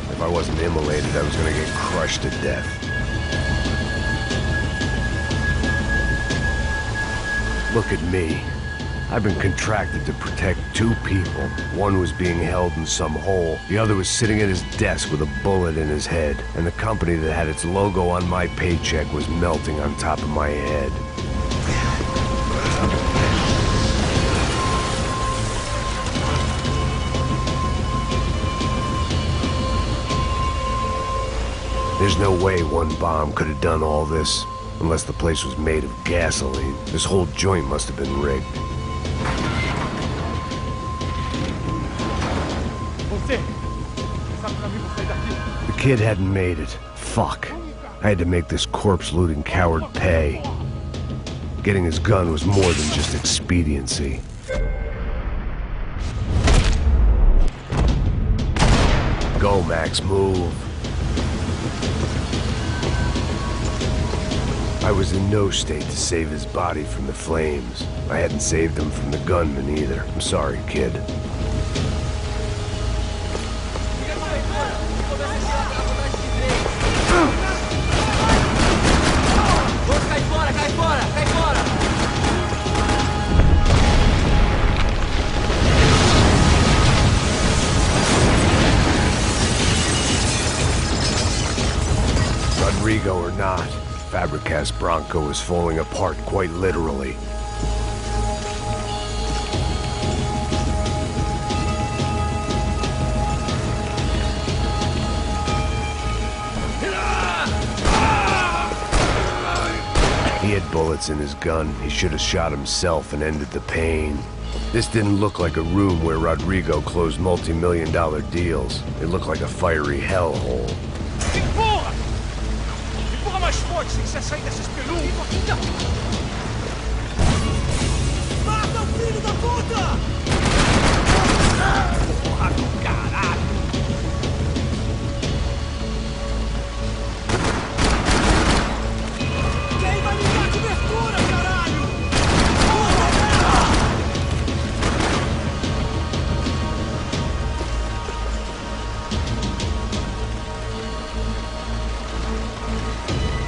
If I wasn't immolated, I was gonna get crushed to death. Look at me. I've been contracted to protect two people. One was being held in some hole. The other was sitting at his desk with a bullet in his head. And the company that had its logo on my paycheck was melting on top of my head. There's no way one bomb could have done all this, unless the place was made of gasoline. This whole joint must have been rigged. The kid hadn't made it. Fuck. I had to make this corpse-looting coward pay. Getting his gun was more than just expediency. Go, Max, move. I was in no state to save his body from the flames. I hadn't saved him from the gunman either. I'm sorry, kid. Rodrigo or not, Fabricast Bronco is falling apart quite literally. He had bullets in his gun. He should have shot himself and ended the pain. This didn't look like a room where Rodrigo closed multi-million-dollar deals. It looked like a fiery hellhole. Mais forte sem você sair dessa espelunca! Mata o filho da puta! Porra do caralho! Quem vai me dar cobertura, caralho?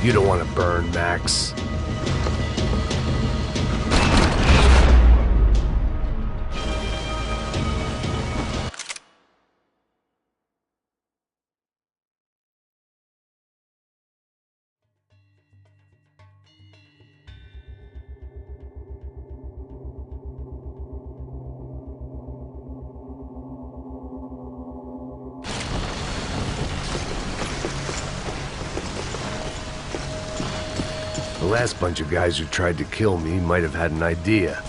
You don't want to burn, Max. The last bunch of guys who tried to kill me might have had an idea.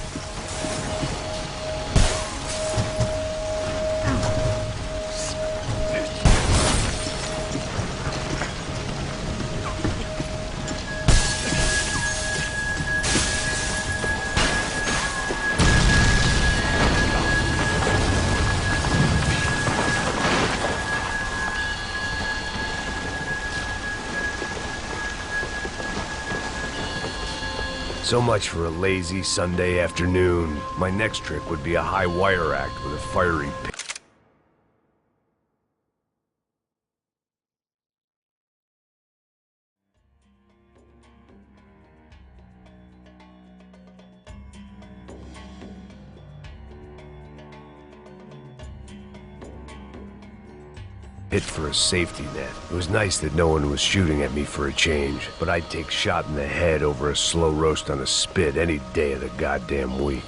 So much for a lazy Sunday afternoon. My next trick would be a high wire act with a fiery pin. Hit for a safety net. It was nice that no one was shooting at me for a change, but I'd take shot in the head over a slow roast on a spit any day of the goddamn week.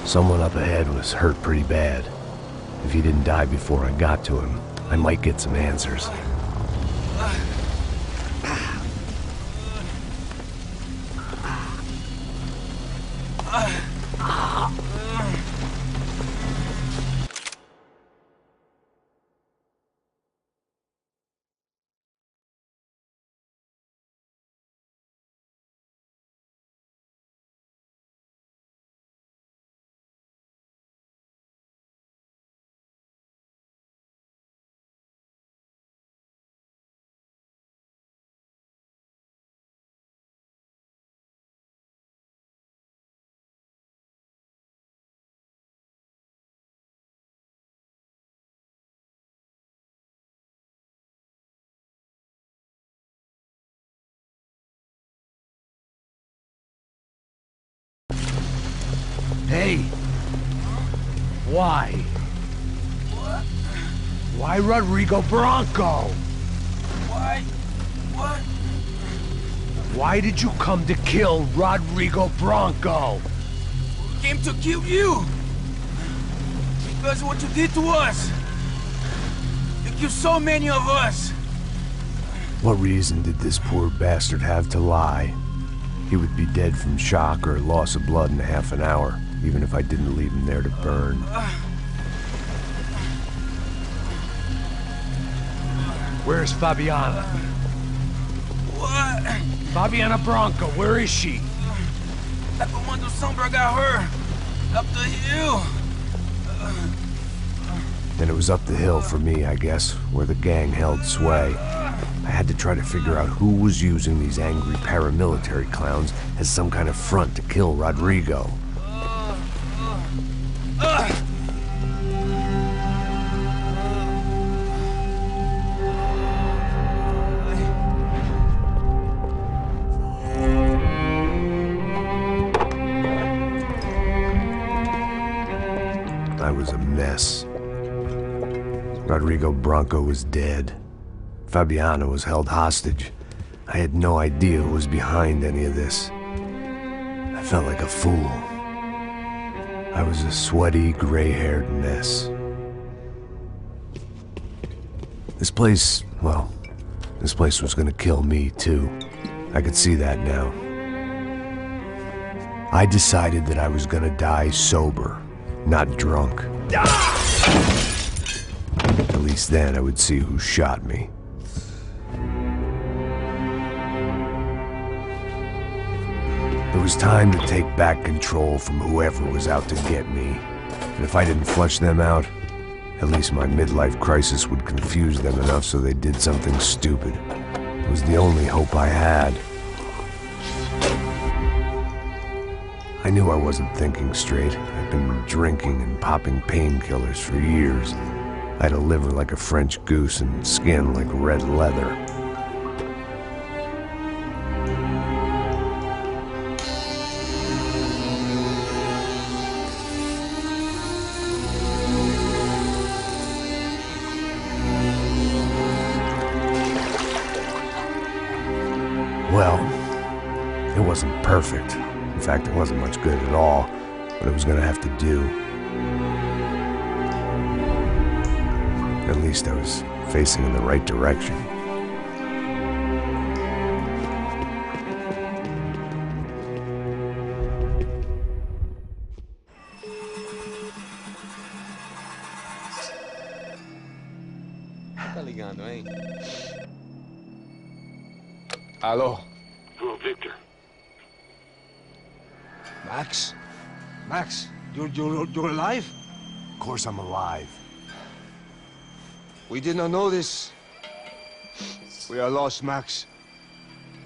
Someone up ahead was hurt pretty bad. If he didn't die before I got to him, I might get some answers. Hey! Why? What? Why Rodrigo Bronco? Why? What? Why did you come to kill Rodrigo Bronco? Came to kill you! Because of what you did to us! You killed so many of us! What reason did this poor bastard have to lie? He would be dead from shock or loss of blood in half an hour, even if I didn't leave him there to burn. Where's Fabiana? What? Fabiana Bronco, where is she? La Comando Sombra got her! Up the hill! Then it was up the hill for me, I guess, where the gang held sway. I had to try to figure out who was using these angry paramilitary clowns as some kind of front to kill Rodrigo. I was a mess. Rodrigo Bronco was dead. Fabiana was held hostage. I had no idea who was behind any of this. I felt like a fool. I was a sweaty, gray-haired mess. This place, well, this place was gonna kill me too. I could see that now. I decided that I was gonna die sober, not drunk. At least then I would see who shot me. It was time to take back control from whoever was out to get me. And if I didn't flush them out, at least my midlife crisis would confuse them enough so they did something stupid. It was the only hope I had. I knew I wasn't thinking straight. I'd been drinking and popping painkillers for years. I had a liver like a French goose and skin like red leather. Well, it wasn't perfect. In fact, it wasn't much good at all, but it was gonna have to do. At least I was facing in the right direction. Tá ligando, hein? Alô? Hello, Victor. Max? Max, you're alive? Of course I'm alive. We did not know this. We are lost, Max.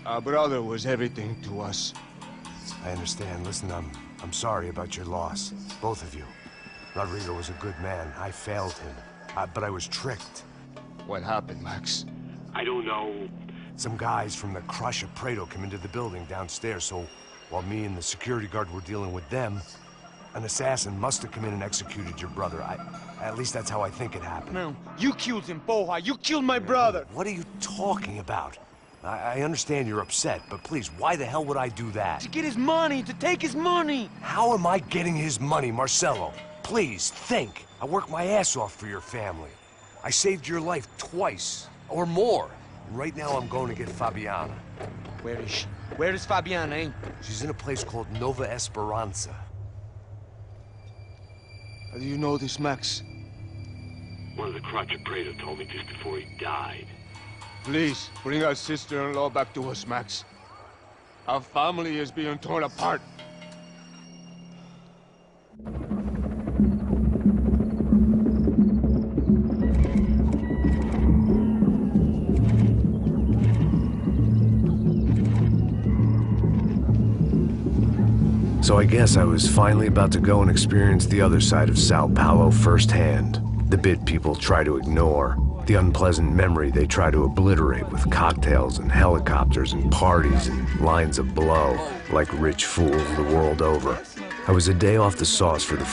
Our brother was everything to us. I understand. Listen, I'm sorry about your loss. Both of you. Rodrigo was a good man. I failed him. But I was tricked. What happened, Max? I don't know. Some guys from the Crush of Prado came into the building downstairs, so while me and the security guard were dealing with them, an assassin must have come in and executed your brother. At least that's how I think it happened. No, you killed him, Porra. You killed my brother. What are you talking about? I understand you're upset, but please, why the hell would I do that? To get his money, to take his money. How am I getting his money, Marcelo? Please, think. I worked my ass off for your family. I saved your life twice, or more. And right now I'm going to get Fabiana. Where is she? Where is Fabiana, eh? She's in a place called Nova Esperanza. How do you know this, Max? One of the Crotch Prado told me just before he died. Please, bring our sister-in-law back to us, Max. Our family is being torn apart. So I guess I was finally about to go and experience the other side of Sao Paulo firsthand. The bit people try to ignore. The unpleasant memory they try to obliterate with cocktails and helicopters and parties and lines of blow, like rich fools the world over. I was a day off the sauce for the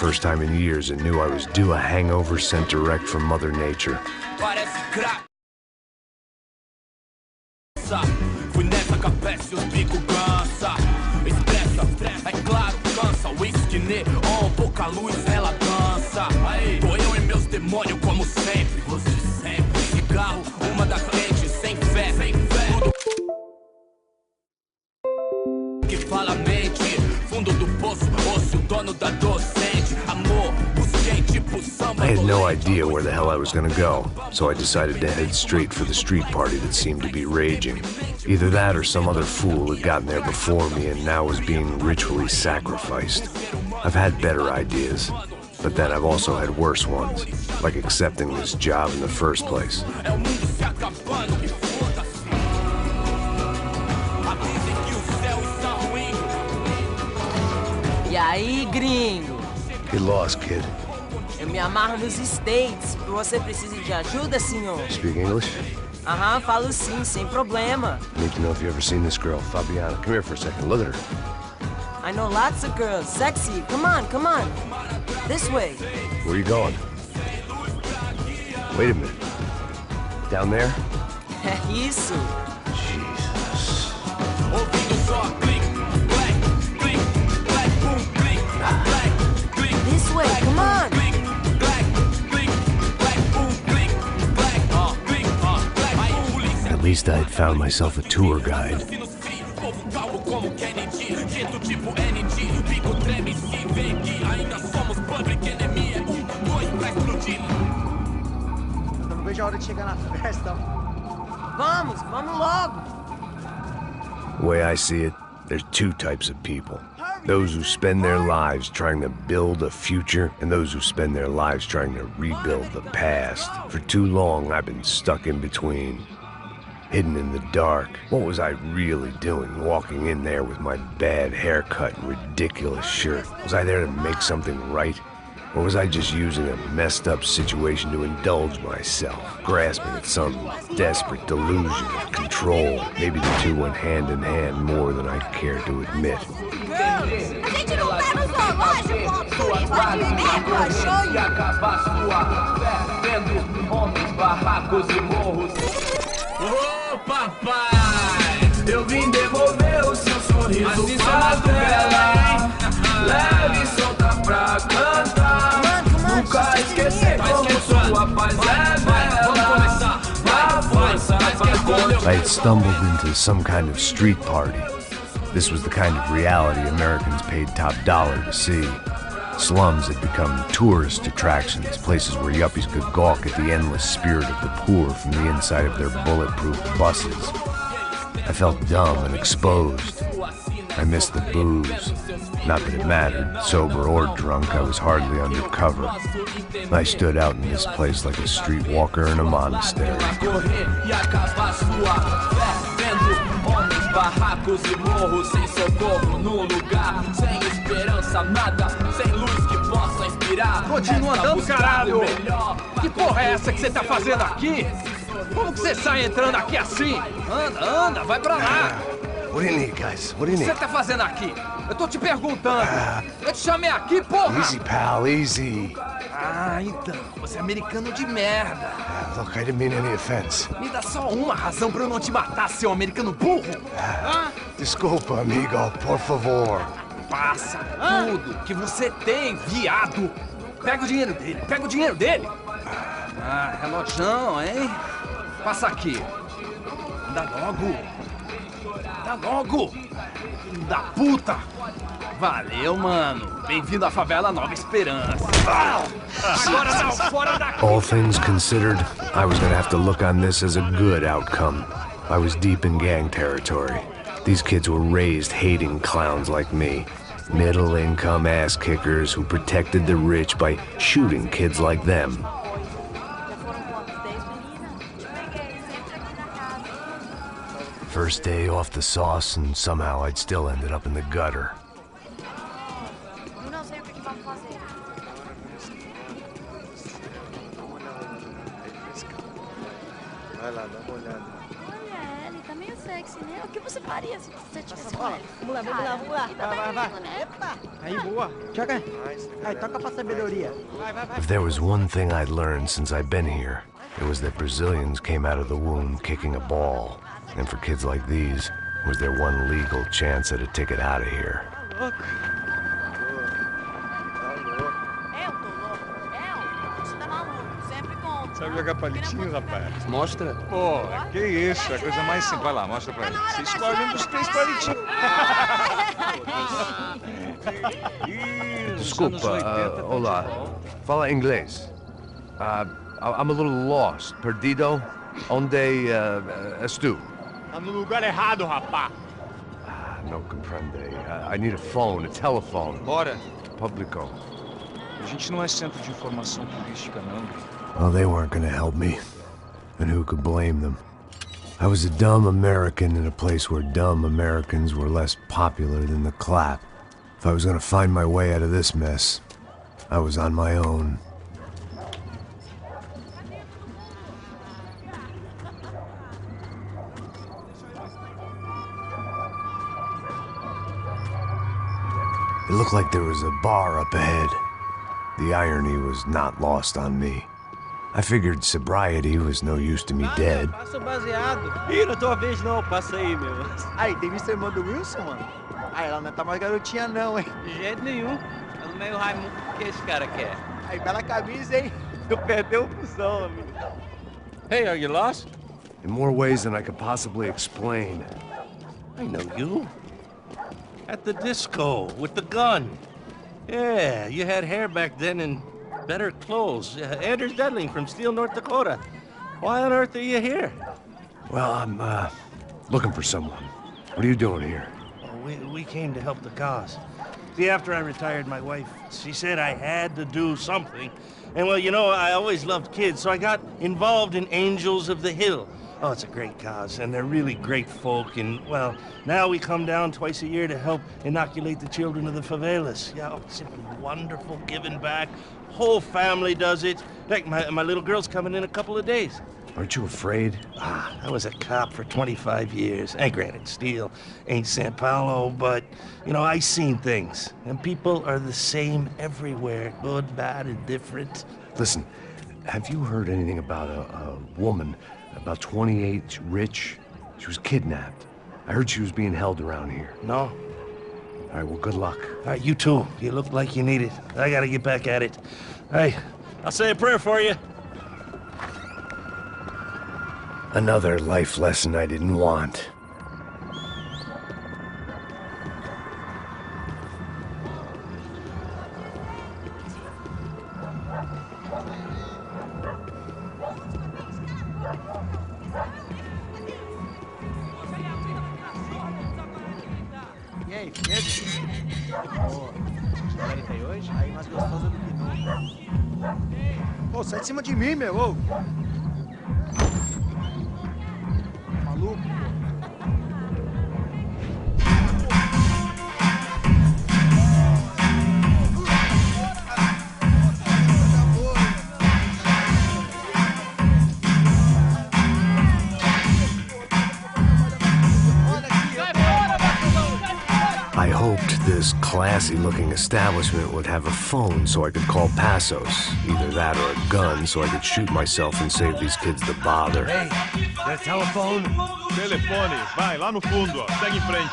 First time in years I knew I was due a hangover sent direct from Mother Nature. Fui nessa capeste, os bico cansa. Expressa, é claro, cansa. Whisky, neon, pouca luz, ela dança. Tô eu e meus demônios como sempre. Você sempre. Cigarro, uma da frente, sem fé, sem fé. Tudo que fala a mente. Fundo do poço, osso, dono da docente. Amor, busquei tipo samba. I had no idea where the hell I was gonna go, so I decided to head straight for the street party that seemed to be raging. Either that or some other fool had gotten there before me and now was being ritually sacrificed. I've had better ideas, but then I've also had worse ones, like accepting this job in the first place. E aí, gringo? Get lost, kid. Eu me amarro nos States. Você precisa de ajuda, senhor? Speak English? Aham, falo sim, sem problema. Need to know if you ever seen this girl, Fabiana. Come here for a second. Look at her. I know lots of girls. Sexy. Come on, come on. This way. Where you going? Wait a minute. Down there? É isso. Jesus. This way, come on. At least I had found myself a tour guide. Não vejo a hora de chegar na festa. Vamos logo. The way I see it, there's two types of people. Those who spend their lives trying to build a future, and those who spend their lives trying to rebuild the past. For too long, I've been stuck in between. Hidden in the dark. What was I really doing, walking in there with my bad haircut and ridiculous shirt? Was I there to make something right? Or was I just using a messed up situation to indulge myself, grasping at some desperate delusion of control? Maybe the two went hand in hand more than I care to admit. A gente não tá no zoológico, turismo de merda, achou? Acabar sua fé, vendo homens, barracos e morros. Ô papai, eu vim devolver o seu sorriso pra tela. Leve e solta pra cantar. Nunca esquecer como sua paz é bela. A força pra I had stumbled into some kind of street party. This was the kind of reality Americans paid top dollar to see. Slums had become tourist attractions, places where yuppies could gawk at the endless spirit of the poor from the inside of their bulletproof buses. I felt dumb and exposed. I missed the booze. Not that it mattered, sober or drunk, I was hardly undercover. I stood out in this place like a streetwalker in a monastery. Barracos e morros sem socorro no lugar, sem esperança, nada, sem luz que possa inspirar. Continua andando, caralho! Que porra é essa que você tá fazendo aqui? Como que você sai entrando aqui assim? Anda, vai pra lá! What do you need, guys? What do you O que need? você tá fazendo aqui? Eu tô te perguntando. Eu te chamei aqui, porra! Easy, pal, easy. Ah, então, você é americano de merda. Look, I didn't mean any offense. Me dá só uma razão pra eu não te matar, seu americano burro. Desculpa, amigo, por favor. Passa tudo que você tem, viado. Pega o dinheiro dele, Ah, relojão, hein? Passa aqui. Dá logo. Filho da puta. Valeu, mano. Bem-vindo à favela Nova Esperança. Agora não, fora daqui. All things considered, I was gonna have to look on this as a good outcome. I was deep in gang territory. These kids were raised hating clowns like me. Middle-income ass-kickers who protected the rich by shooting kids like them. First day off the sauce, and somehow I'd still ended up in the gutter. Não sei o que vamos fazer. Vai lá, dá uma olhada. Olha, ele tá meio sexy, né? O que você faria se você tivesse com ele? Vamos lá, vamos lá, vamos lá. Vai. Epa! Aí, boa. Joga. Aí, toca pra sabedoria. Vai. If there was one thing I'd learned since I'd been here, it was that Brazilians came out of the womb kicking a ball. And for kids like these, was their one legal chance at a ticket out of here. Louco. Você tá maluco, sempre conta. Sabe jogar palitinho, rapaz? Mostra. Pô, que isso, é a coisa mais simples. Vai lá, mostra pra ele. Você escolhe um dos 3 palitinhos. Desculpa, olá. Fala inglês. I'm a little lost. Perdido? Onde estou? Tá no lugar errado, rapá. Não compreende. I need a phone, a telephone. Bora. Publico. A gente não é centro de informação turística, não. Well, they weren't gonna help me. And who could blame them? I was a dumb American in a place where dumb Americans were less popular than the clap. If I was gonna find my way out of this mess, I was on my own. It looked like there was a bar up ahead. The irony was not lost on me. I figured sobriety was no use to me dead. Passa o baseado. Ih, não é tua vez não, passa aí, meu. Aí, tem visto a irmã do Wilson, mano? Ah, ela não tá mais garotinha não, hein? De jeito nenhum. Ela meio Raimundo, o que esse cara quer? Aí, bela camisa, hein? Tu perdeu o fusão, amigo. Hey, are you lost? In more ways than I could possibly explain. I know you. At the disco, with the gun. Yeah, you had hair back then and better clothes. Anders Dedling from Steele, North Dakota. Why on earth are you here? Well, I'm, looking for someone. What are you doing here? We came to help the cause. See, after I retired, my wife, she said I had to do something. And well, you know, I always loved kids, so I got involved in Angels of the Hill. Oh, it's a great cause, and they're really great folk, and, well, now we come down twice a year to help inoculate the children of the favelas. Yeah, oh, simply wonderful, giving back. Whole family does it. Heck, my little girl's coming in a couple of days. Aren't you afraid? I was a cop for 25 years. And granted, Steele ain't San Paulo, but, you know, I seen things. And people are the same everywhere, good, bad, and different. Listen, have you heard anything about a woman, about 28, rich? She was kidnapped. I heard she was being held around here. No. All right, well, good luck. All right, you too. You look like you need it. I gotta get back at it. Hey, I'll say a prayer for you. Another life lesson I didn't want. E aí, firme? Boa. Aí hoje? Aí mais gostosa do que nunca. Ô, sai de cima de mim, meu, ô! Maluco, pô. I hoped this classy-looking establishment would have a phone so I could call Passos. Either that or a gun so I could shoot myself and save these kids the bother. Hey, there's a telephone? Telefone, vai, lá no fundo, ó. Segue em frente.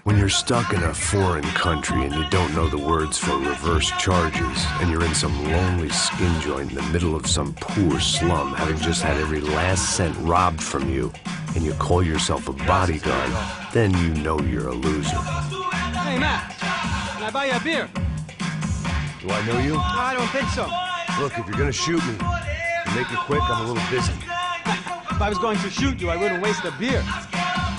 When you're stuck in a foreign country and you don't know the words for reverse charges, and you're in some lonely skin joint in the middle of some poor slum, having just had every last cent robbed from you, and you call yourself a bodyguard, then you know you're a loser. Hey, Matt, can I buy you a beer? Do I know you? I don't think so. Look, if you're gonna shoot me, make it quick, I'm a little busy. If I was going to shoot you, I wouldn't waste a beer.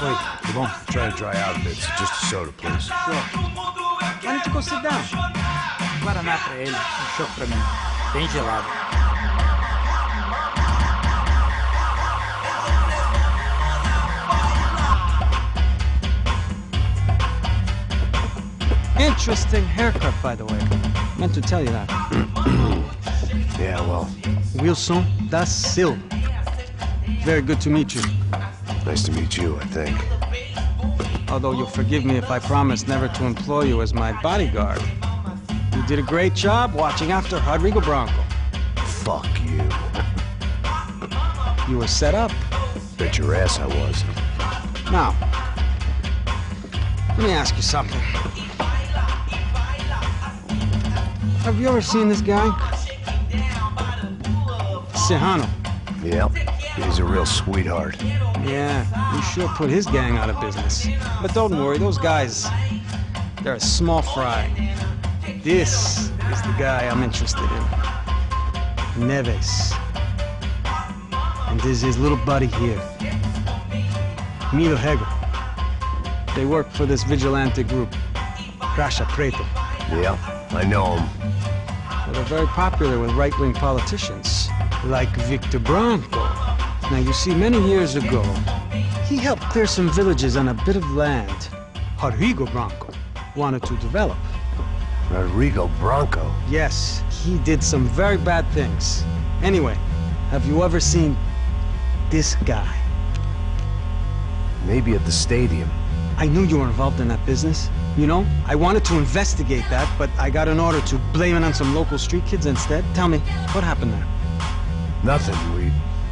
Wait, come on. I'm trying to dry out a bit, so just a soda, please. Sure. Why don't you go sit down? Guaraná pra ele, chopp pra mim. Bem gelado. Interesting haircut, by the way. Meant to tell you that. Yeah, well. Wilson da Silva. Very good to meet you. Nice to meet you, I think. Although you'll forgive me if I promise never to employ you as my bodyguard. You did a great job watching after Rodrigo Bronco. Fuck you. You were set up. Bet your ass I was. Now, let me ask you something. Have you ever seen this guy? Serrano. Yeah, he's a real sweetheart. Yeah, you sure put his gang out of business. But don't worry, those guys, they're a small fry. This is the guy I'm interested in. Neves. And this is his little buddy here. Milo Hegel. They work for this vigilante group, Crasha Preto. Yeah, I know him. Well, they're very popular with right-wing politicians, like Victor Bronco. Now, you see, many years ago, he helped clear some villages on a bit of land Rodrigo Bronco wanted to develop. Rodrigo Bronco? Yes, he did some very bad things. Anyway, have you ever seen this guy? Maybe at the stadium. I knew you were involved in that business. You know, I wanted to investigate that, but I got an order to blame it on some local street kids instead. Tell me, what happened there? Nothing. We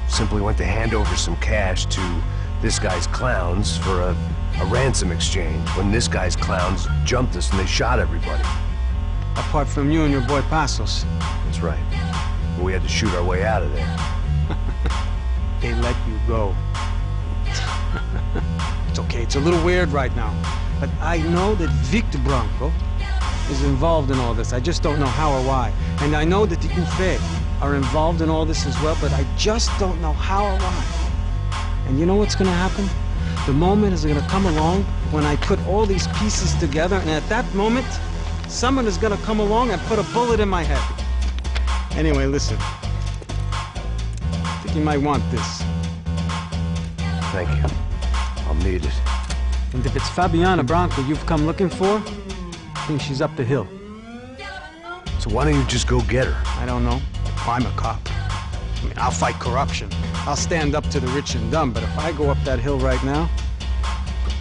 simply went to hand over some cash to this guy's clowns for a ransom exchange when this guy's clowns jumped us and they shot everybody. Apart from you and your boy Passos. That's right. We had to shoot our way out of there. They let you go. It's okay, it's a little weird right now. But I know that Victor Bronco is involved in all this. I just don't know how or why. And I know that the UFE are involved in all this as well, but I just don't know how or why. And you know what's gonna happen? The moment is gonna come along when I put all these pieces together, and at that moment, someone is gonna come along and put a bullet in my head. Anyway, listen. I think you might want this. Thank you. I'll need it. And if it's Fabiana Bronco you've come looking for, I think she's up the hill. So why don't you just go get her? I don't know. I'm a cop. I mean, I'll fight corruption. I'll stand up to the rich and dumb, but if I go up that hill right now,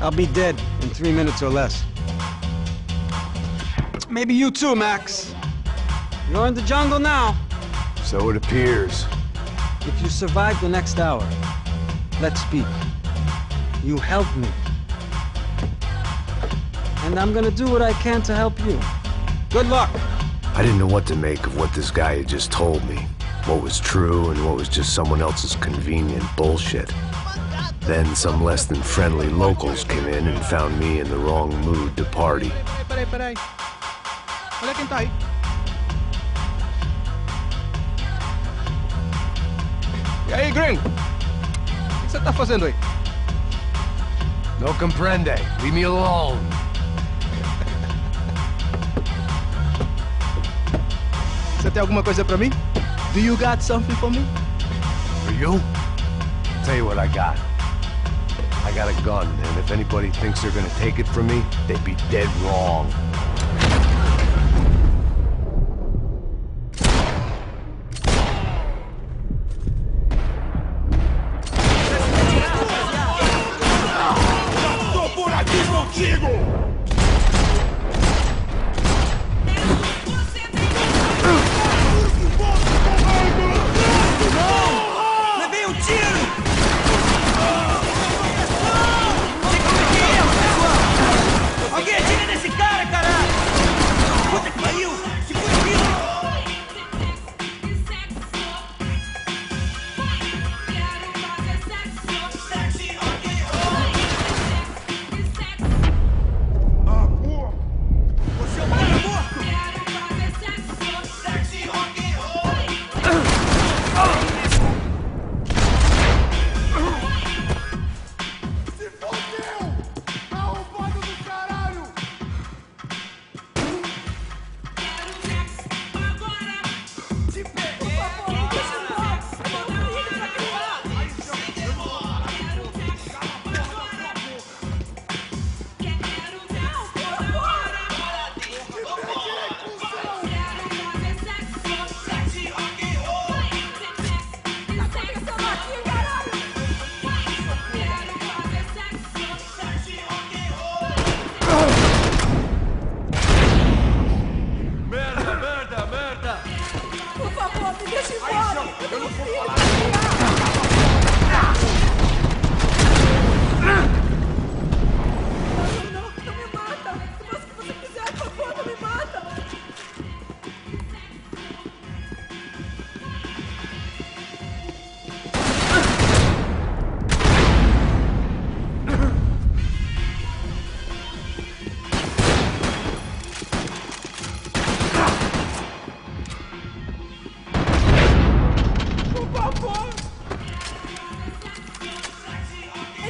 I'll be dead in 3 minutes or less. Maybe you too, Max. You're in the jungle now. So it appears. If you survive the next hour, let's speak. You helped me. And I'm gonna do what I can to help you. Good luck! I didn't know what to make of what this guy had just told me. What was true and what was just someone else's convenient bullshit. Then some less than friendly locals came in and found me in the wrong mood to party. Peraí. Olha quem tá aí. E aí, gringo? O que você tá fazendo aí? No comprende. Leave me alone. Você tem alguma coisa pra mim? Do you got something for me? For you? I'll tell you what I got. I got a gun, and if anybody thinks they're gonna take it from me, they'd be dead wrong. Tô por aqui contigo! Alguém atira nesse cara, caralho!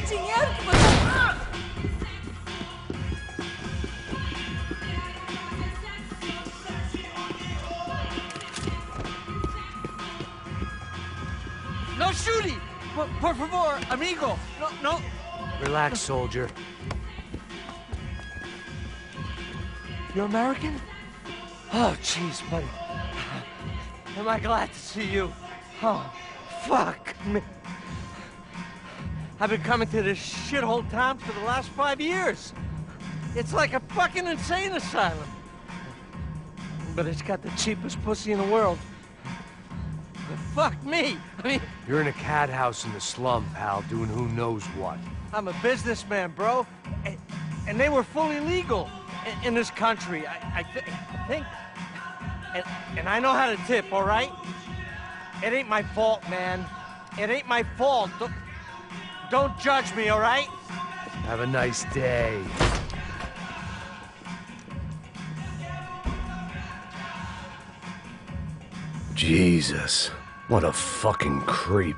dinheiro que você... No shooting! Por favor, amigo! No. Relax, soldier. You're American? Oh, jeez, buddy. Am I glad to see you? Oh, fuck me. I've been coming to this shithole town for the last 5 years. It's like a fucking insane asylum. But it's got the cheapest pussy in the world. Fuck me! I mean... You're in a cat house in the slum, pal, doing who knows what. I'm a businessman, bro. And they were fully legal in this country, I think. And I know how to tip, all right? It ain't my fault, man. It ain't my fault. Don't judge me, all right? Have a nice day. Jesus, what a fucking creep.